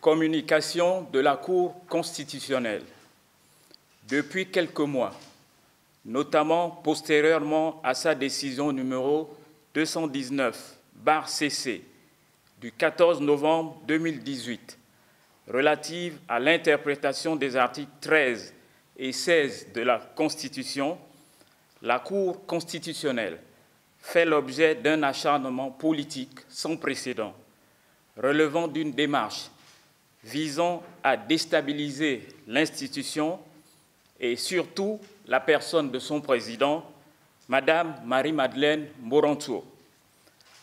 Communication de la Cour constitutionnelle. Depuis quelques mois, notamment postérieurement à sa décision numéro 219/CC du 14 novembre 2018 relative à l'interprétation des articles 13 et 16 de la Constitution, la Cour constitutionnelle fait l'objet d'un acharnement politique sans précédent, relevant d'une démarche visant à déstabiliser l'institution et surtout la personne de son président, Madame Marie-Madeleine Moronto.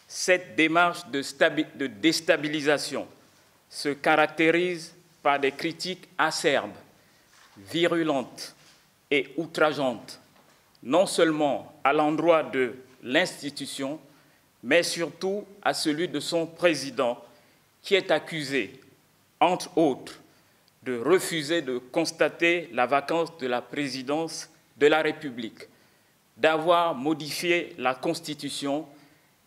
Cette démarche de déstabilisation se caractérise par des critiques acerbes, virulentes et outrageantes, non seulement à l'endroit de l'institution, mais surtout à celui de son président, qui est accusé, entre autres, de refuser de constater la vacance de la présidence de la République, d'avoir modifié la Constitution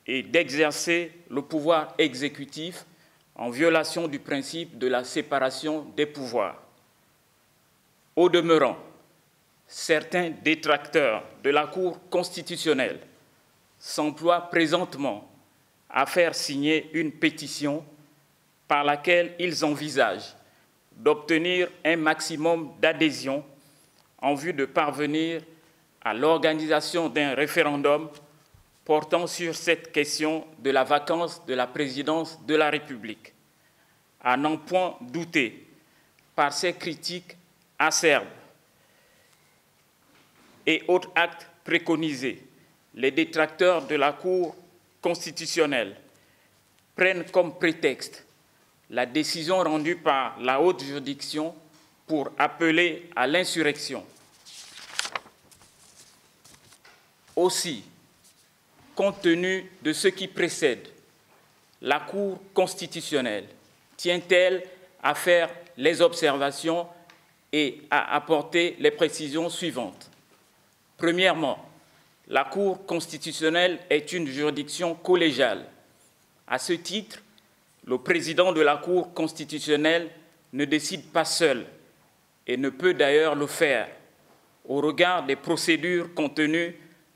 et d'exercer le pouvoir exécutif en violation du principe de la séparation des pouvoirs. Au demeurant, certains détracteurs de la Cour constitutionnelle s'emploient présentement à faire signer une pétition par laquelle ils envisagent d'obtenir un maximum d'adhésion en vue de parvenir à l'organisation d'un référendum portant sur cette question de la vacance de la présidence de la République. À n'en point douter, par ces critiques acerbes et autres actes préconisés, les détracteurs de la Cour constitutionnelle prennent comme prétexte la décision rendue par la haute juridiction pour appeler à l'insurrection. Aussi, compte tenu de ce qui précède, la Cour constitutionnelle tient-elle à faire les observations et à apporter les précisions suivantes. Premièrement, la Cour constitutionnelle est une juridiction collégiale. À ce titre, le président de la Cour constitutionnelle ne décide pas seul et ne peut d'ailleurs le faire au regard des procédures contenues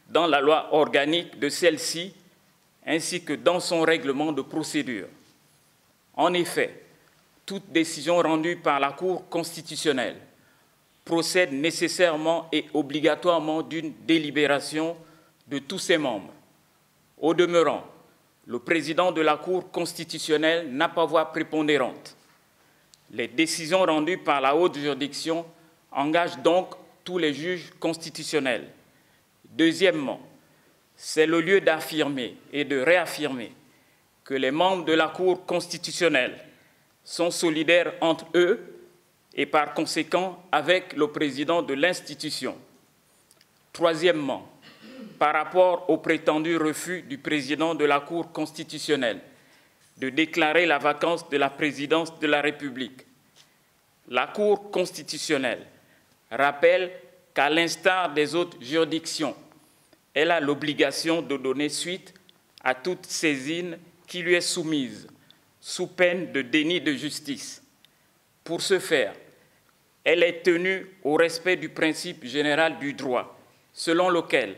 dans la loi organique de celle-ci ainsi que dans son règlement de procédure. En effet, toute décision rendue par la Cour constitutionnelle procède nécessairement et obligatoirement d'une délibération de tous ses membres. Au demeurant, le président de la Cour constitutionnelle n'a pas voix prépondérante. Les décisions rendues par la haute juridiction engagent donc tous les juges constitutionnels. Deuxièmement, c'est le lieu d'affirmer et de réaffirmer que les membres de la Cour constitutionnelle sont solidaires entre eux et par conséquent avec le président de l'institution. Troisièmement, par rapport au prétendu refus du président de la Cour constitutionnelle de déclarer la vacance de la présidence de la République, la Cour constitutionnelle rappelle qu'à l'instar des autres juridictions, elle a l'obligation de donner suite à toute saisine qui lui est soumise, sous peine de déni de justice. Pour ce faire, elle est tenue au respect du principe général du droit, selon lequel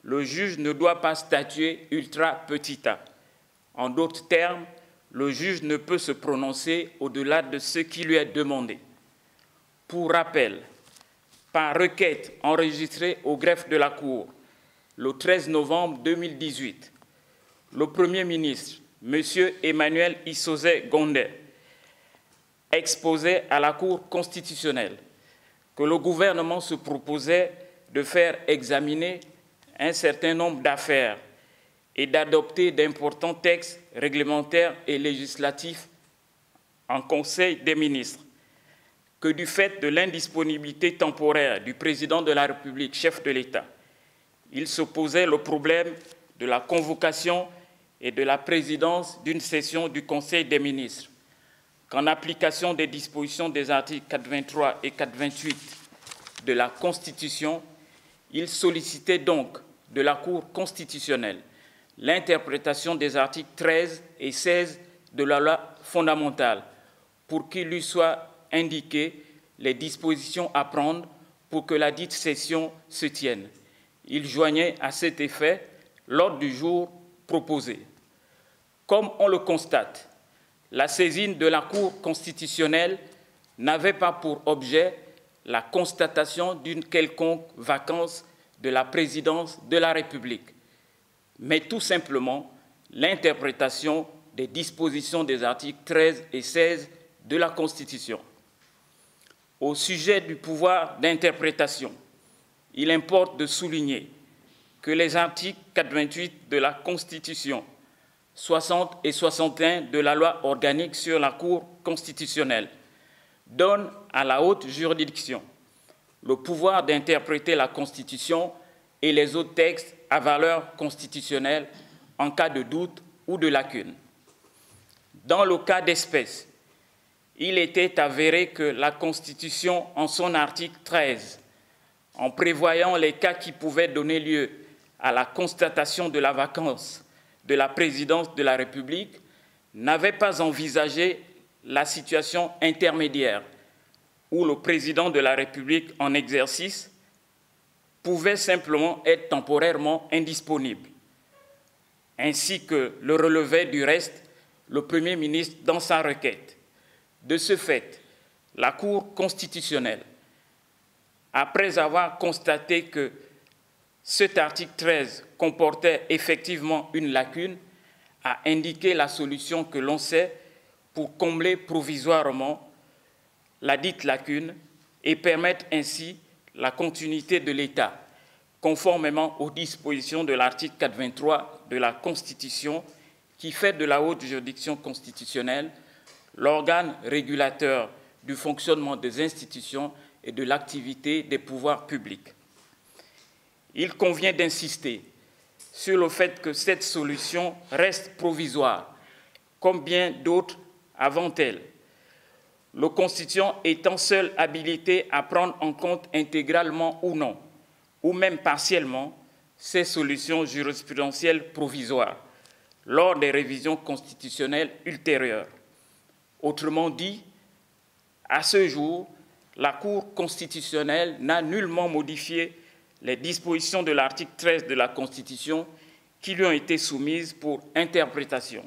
le juge ne doit pas statuer ultra petita. En d'autres termes, le juge ne peut se prononcer au-delà de ce qui lui est demandé. Pour rappel, par requête enregistrée au greffe de la Cour le 13 novembre 2018, le Premier ministre, M. Emmanuel Issoze Gondé, exposait à la Cour constitutionnelle que le gouvernement se proposait de faire examiner un certain nombre d'affaires et d'adopter d'importants textes réglementaires et législatifs en Conseil des ministres, que du fait de l'indisponibilité temporaire du président de la République, chef de l'État, il se posait le problème de la convocation et de la présidence d'une session du Conseil des ministres, qu'en application des dispositions des articles 423 et 428 de la Constitution, il sollicitait donc de la Cour constitutionnelle l'interprétation des articles 13 et 16 de la loi fondamentale pour qu'il lui soit indiqué les dispositions à prendre pour que la dite session se tienne. Il joignait à cet effet l'ordre du jour proposé. Comme on le constate, la saisine de la Cour constitutionnelle n'avait pas pour objet la constatation d'une quelconque vacance de la présidence de la République, mais tout simplement l'interprétation des dispositions des articles 13 et 16 de la Constitution. Au sujet du pouvoir d'interprétation, il importe de souligner que les articles 428 de la Constitution, 60 et 61 de la loi organique sur la Cour constitutionnelle donnent à la haute juridiction le pouvoir d'interpréter la Constitution et les autres textes à valeur constitutionnelle en cas de doute ou de lacune. Dans le cas d'espèce, il était avéré que la Constitution, en son article 13, en prévoyant les cas qui pouvaient donner lieu à la constatation de la vacance de la présidence de la République, n'avait pas envisagé la situation intermédiaire où le président de la République en exercice pouvait simplement être temporairement indisponible, ainsi que le relevait du reste le Premier ministre dans sa requête. De ce fait, la Cour constitutionnelle, après avoir constaté que cet article 13 comportait effectivement une lacune, a indiqué la solution que l'on sait pour combler provisoirement la dite lacune et permettre ainsi la continuité de l'État, conformément aux dispositions de l'article 423 de la Constitution, qui fait de la haute juridiction constitutionnelle l'organe régulateur du fonctionnement des institutions et de l'activité des pouvoirs publics. Il convient d'insister sur le fait que cette solution reste provisoire, comme bien d'autres avant elle, le constituant étant seul habilité à prendre en compte intégralement ou non, ou même partiellement, ces solutions jurisprudentielles provisoires lors des révisions constitutionnelles ultérieures. Autrement dit, à ce jour, la Cour constitutionnelle n'a nullement modifié les dispositions de l'article 13 de la Constitution qui lui ont été soumises pour interprétation.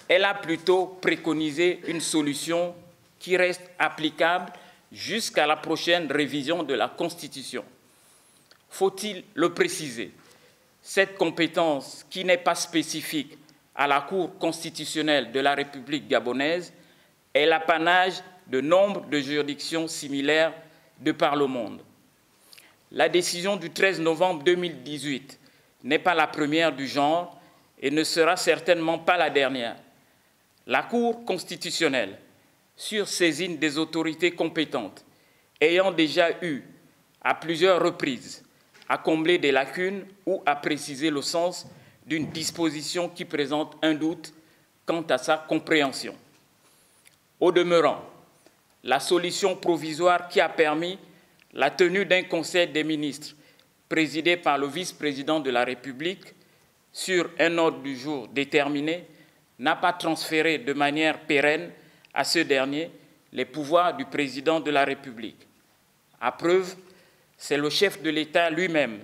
Elle a plutôt préconisé une solution qui reste applicable jusqu'à la prochaine révision de la Constitution. Faut-il le préciser? Cette compétence, qui n'est pas spécifique à la Cour constitutionnelle de la République gabonaise, est l'apanage de nombre de juridictions similaires de par le monde. La décision du 13 novembre 2018 n'est pas la première du genre et ne sera certainement pas la dernière. La Cour constitutionnelle, sur saisine des autorités compétentes, ayant déjà eu, à plusieurs reprises, à combler des lacunes ou à préciser le sens d'une disposition qui présente un doute quant à sa compréhension. Au demeurant, la solution provisoire qui a permis la tenue d'un Conseil des ministres présidé par le vice-président de la République sur un ordre du jour déterminé n'a pas transféré de manière pérenne à ce dernier les pouvoirs du président de la République. À preuve, c'est le chef de l'État lui-même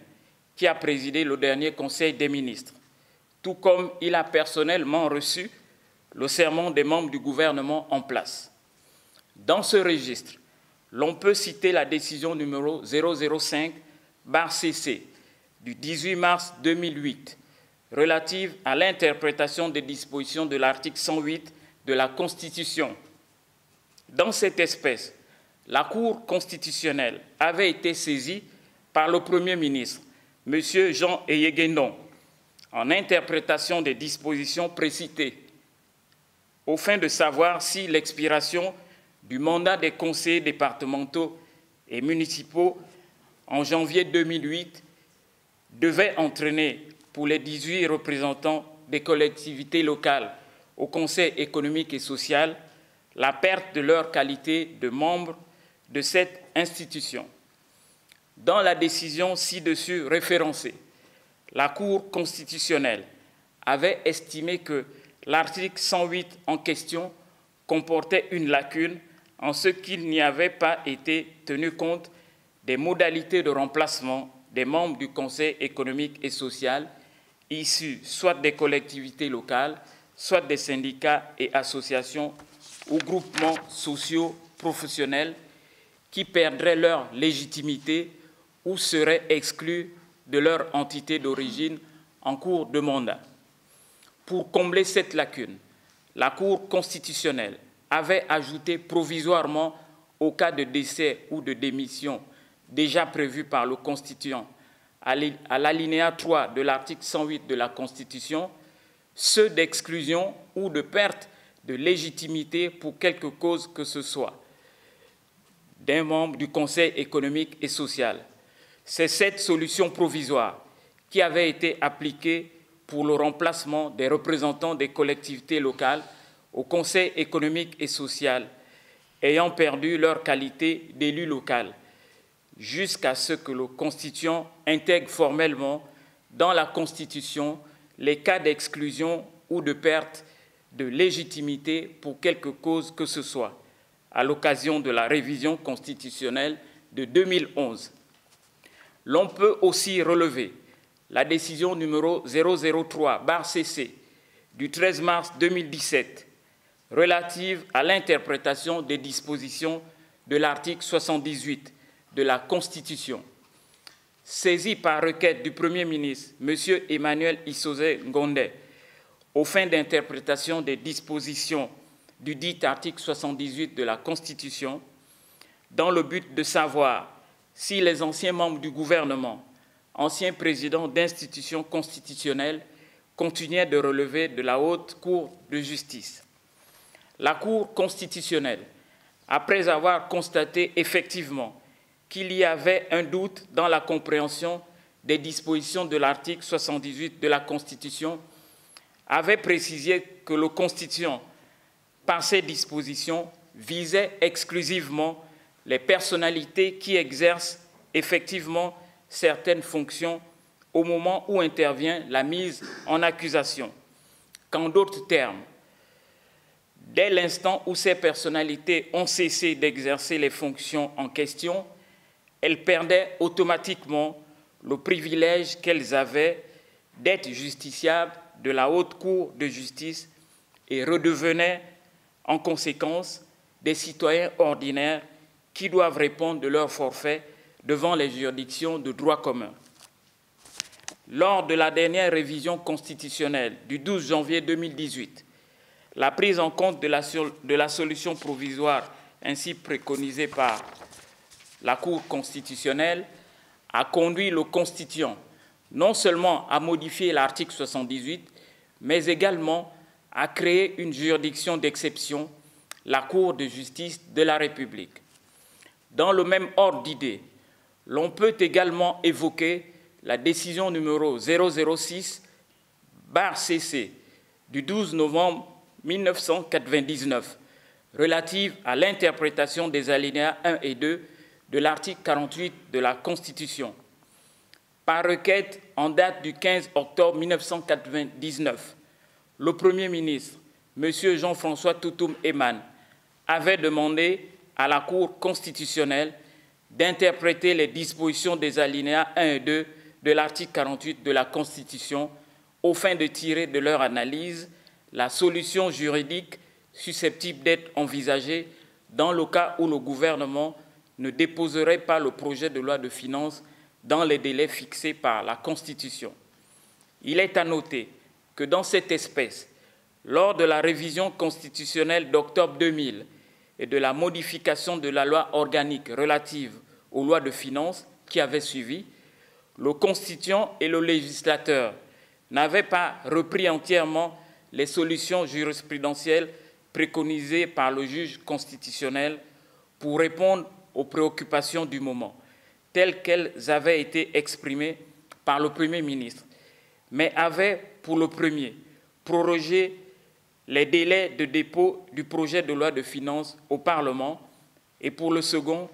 qui a présidé le dernier Conseil des ministres, tout comme il a personnellement reçu le serment des membres du gouvernement en place. Dans ce registre, l'on peut citer la décision numéro 005/CC du 18 mars 2008 relative à l'interprétation des dispositions de l'article 108 de la Constitution. Dans cette espèce, la Cour constitutionnelle avait été saisie par le Premier ministre, M. Jean Eyeguendon, en interprétation des dispositions précitées, au fin de savoir si l'expiration du mandat des conseillers départementaux et municipaux en janvier 2008 devait entraîner pour les 18 représentants des collectivités locales au Conseil économique et social la perte de leur qualité de membres de cette institution. Dans la décision ci-dessus référencée, la Cour constitutionnelle avait estimé que l'article 108 en question comportait une lacune en ce qu'il n'y avait pas été tenu compte des modalités de remplacement des membres du Conseil économique et social issus soit des collectivités locales, soit des syndicats et associations ou groupements sociaux professionnels qui perdraient leur légitimité ou seraient exclus de leur entité d'origine en cours de mandat. Pour combler cette lacune, la Cour constitutionnelle avait ajouté provisoirement au cas de décès ou de démission déjà prévu par le Constituant à l'alinéa 3 de l'article 108 de la Constitution, ceux d'exclusion ou de perte de légitimité pour quelque cause que ce soit d'un membre du Conseil économique et social. C'est cette solution provisoire qui avait été appliquée pour le remplacement des représentants des collectivités locales au Conseil économique et social ayant perdu leur qualité d'élu local, jusqu'à ce que le Constituant intègre formellement dans la Constitution les cas d'exclusion ou de perte de légitimité pour quelque cause que ce soit, à l'occasion de la révision constitutionnelle de 2011. L'on peut aussi relever la décision numéro 003/CC du 13 mars 2017 relative à l'interprétation des dispositions de l'article 78 de la Constitution. Saisi par requête du Premier ministre, M. Emmanuel Issoze Ngondé, aux fins d'interprétation des dispositions du dit article 78 de la Constitution, dans le but de savoir si les anciens membres du gouvernement, anciens présidents d'institutions constitutionnelles, continuaient de relever de la Haute Cour de justice. La Cour constitutionnelle, après avoir constaté effectivement qu'il y avait un doute dans la compréhension des dispositions de l'article 78 de la Constitution, avait précisé que le Constituant, par ces dispositions, visait exclusivement les personnalités qui exercent effectivement certaines fonctions au moment où intervient la mise en accusation. Qu'en d'autres termes, dès l'instant où ces personnalités ont cessé d'exercer les fonctions en question, elles perdaient automatiquement le privilège qu'elles avaient d'être justiciables de la Haute Cour de justice et redevenaient en conséquence des citoyens ordinaires qui doivent répondre de leur forfait devant les juridictions de droit commun. Lors de la dernière révision constitutionnelle du 12 janvier 2018, la prise en compte de la solution provisoire ainsi préconisée par la Cour constitutionnelle a conduit le Constituant non seulement à modifier l'article 78, mais également à créer une juridiction d'exception, la Cour de justice de la République. Dans le même ordre d'idées, l'on peut également évoquer la décision numéro 006/CC du 12 novembre 1999 relative à l'interprétation des alinéas 1 et 2 de l'article 48 de la Constitution. Par requête en date du 15 octobre 1999, le Premier ministre, M. Jean-François Toutoum Eman, avait demandé à la Cour constitutionnelle d'interpréter les dispositions des alinéas 1 et 2 de l'article 48 de la Constitution aux fins de tirer de leur analyse la solution juridique susceptible d'être envisagée dans le cas où le gouvernement ne déposerait pas le projet de loi de finances dans les délais fixés par la Constitution. Il est à noter que dans cette espèce, lors de la révision constitutionnelle d'octobre 2000 et de la modification de la loi organique relative aux lois de finances qui avait suivi, le Constituant et le législateur n'avaient pas repris entièrement les solutions jurisprudentielles préconisées par le juge constitutionnel pour répondre aux préoccupations du moment, telles qu'elles avaient été exprimées par le Premier ministre, mais avaient, pour le premier, prorogé les délais de dépôt du projet de loi de finances au Parlement et, pour le second,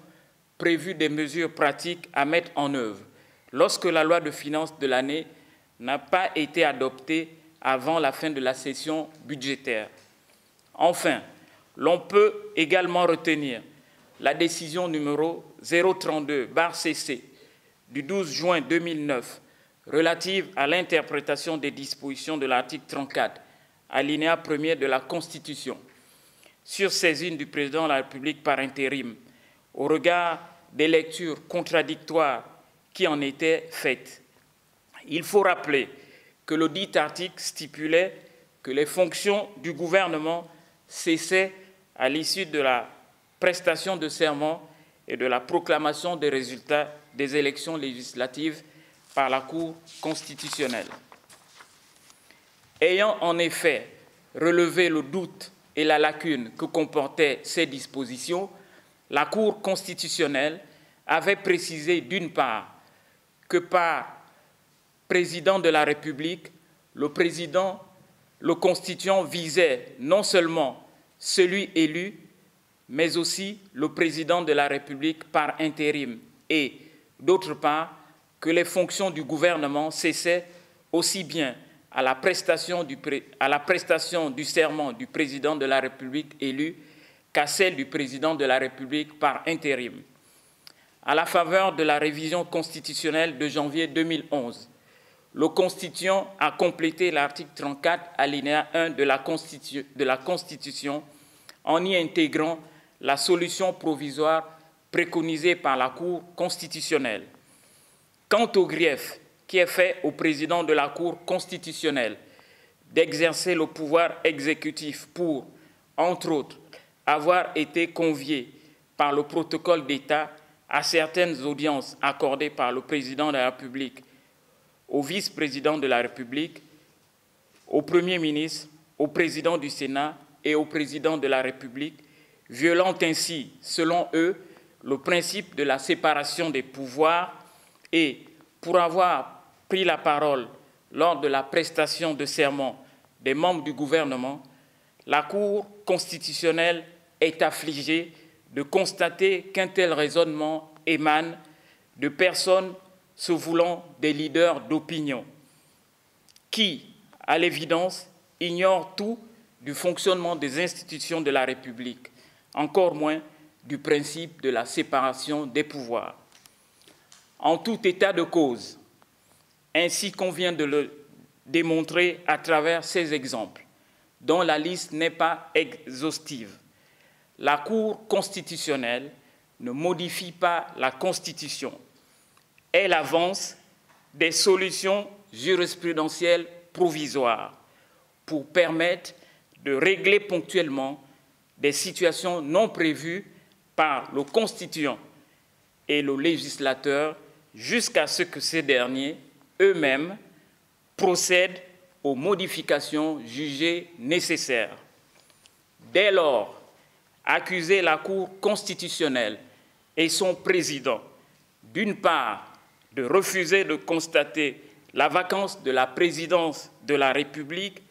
prévu des mesures pratiques à mettre en œuvre lorsque la loi de finances de l'année n'a pas été adoptée avant la fin de la session budgétaire. Enfin, l'on peut également retenir la décision numéro 032/CC du 12 juin 2009 relative à l'interprétation des dispositions de l'article 34, alinéa 1er de la Constitution, sur saisine du président de la République par intérim, au regard des lectures contradictoires qui en étaient faites. Il faut rappeler que le dit article stipulait que les fonctions du gouvernement cessaient à l'issue de la prestation de serment et de la proclamation des résultats des élections législatives par la Cour constitutionnelle. Ayant en effet relevé le doute et la lacune que comportaient ces dispositions, la Cour constitutionnelle avait précisé d'une part que par président de la République, le constituant visait non seulement celui élu, mais aussi le président de la République par intérim et, d'autre part, que les fonctions du gouvernement cessaient aussi bien à la prestation du serment du président de la République élu qu'à celle du président de la République par intérim. À la faveur de la révision constitutionnelle de janvier 2011, le Constituant a complété l'article 34, alinéa 1 de la Constitution en y intégrant la solution provisoire préconisée par la Cour constitutionnelle. Quant au grief qui est fait au président de la Cour constitutionnelle d'exercer le pouvoir exécutif pour, entre autres, avoir été convié par le protocole d'État à certaines audiences accordées par le président de la République, au vice-président de la République, au Premier ministre, au président du Sénat et au président de la République, violant ainsi, selon eux, le principe de la séparation des pouvoirs et, pour avoir pris la parole lors de la prestation de serment des membres du gouvernement, la Cour constitutionnelle est affligée de constater qu'un tel raisonnement émane de personnes se voulant des leaders d'opinion, qui, à l'évidence, ignorent tout du fonctionnement des institutions de la République, encore moins du principe de la séparation des pouvoirs. En tout état de cause, ainsi qu'on vient de le démontrer à travers ces exemples, dont la liste n'est pas exhaustive, la Cour constitutionnelle ne modifie pas la Constitution. Elle avance des solutions jurisprudentielles provisoires pour permettre de régler ponctuellement des situations non prévues par le constituant et le législateur jusqu'à ce que ces derniers eux-mêmes procèdent aux modifications jugées nécessaires. Dès lors, accuser la Cour constitutionnelle et son président, d'une part, de refuser de constater la vacance de la présidence de la République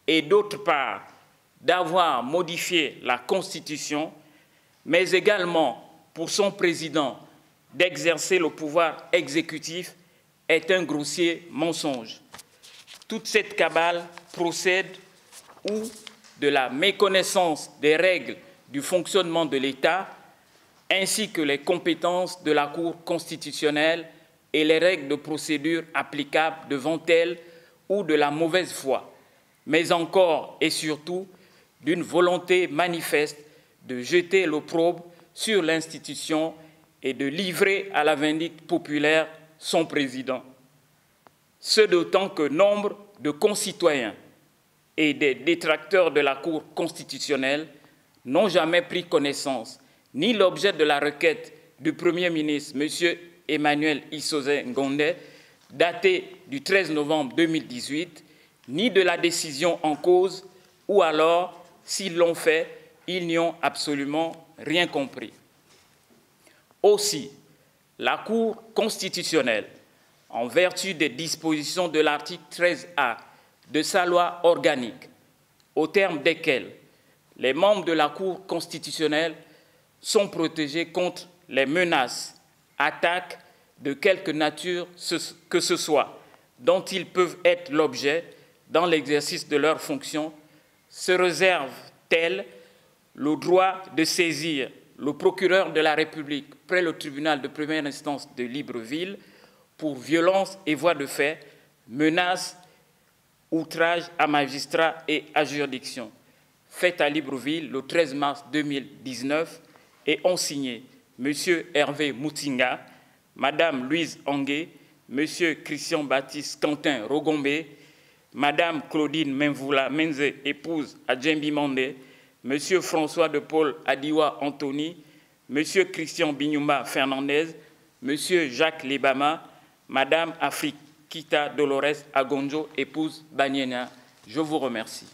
et, d'autre part, d'avoir modifié la Constitution, mais également pour son président d'exercer le pouvoir exécutif, est un grossier mensonge. Toute cette cabale procède ou de la méconnaissance des règles du fonctionnement de l'État, ainsi que les compétences de la Cour constitutionnelle et les règles de procédure applicables devant elle, ou de la mauvaise foi, mais encore et surtout d'une volonté manifeste de jeter l'opprobre sur l'institution et de livrer à la vindicte populaire son président. Ce d'autant que nombre de concitoyens et des détracteurs de la Cour constitutionnelle n'ont jamais pris connaissance ni l'objet de la requête du Premier ministre, M. Emmanuel Issoze Ngondé, datée du 13 novembre 2018, ni de la décision en cause, ou alors, s'ils l'ont fait, ils n'y ont absolument rien compris. Aussi, la Cour constitutionnelle, en vertu des dispositions de l'article 13A de sa loi organique, au terme desquelles les membres de la Cour constitutionnelle sont protégés contre les menaces, attaques de quelque nature que ce soit, dont ils peuvent être l'objet, dans l'exercice de leurs fonctions, se réservent-elles le droit de saisir le procureur de la République près le tribunal de première instance de Libreville pour violence et voies de fait, menaces, outrage à magistrats et à juridiction, faite à Libreville le 13 mars 2019 et ont signé M. Hervé Moutinga, Mme Louise Angué, M. Christian Baptiste Quentin Rogombe, Mme Claudine Menvoula Menze, épouse à Djembi Mandé, M. François de Paul Adiwa Anthony, M. Christian Bignuma Fernandez, M. Jacques Lebama, Mme Afrikita Dolores Agonjo, épouse Banyena. Je vous remercie.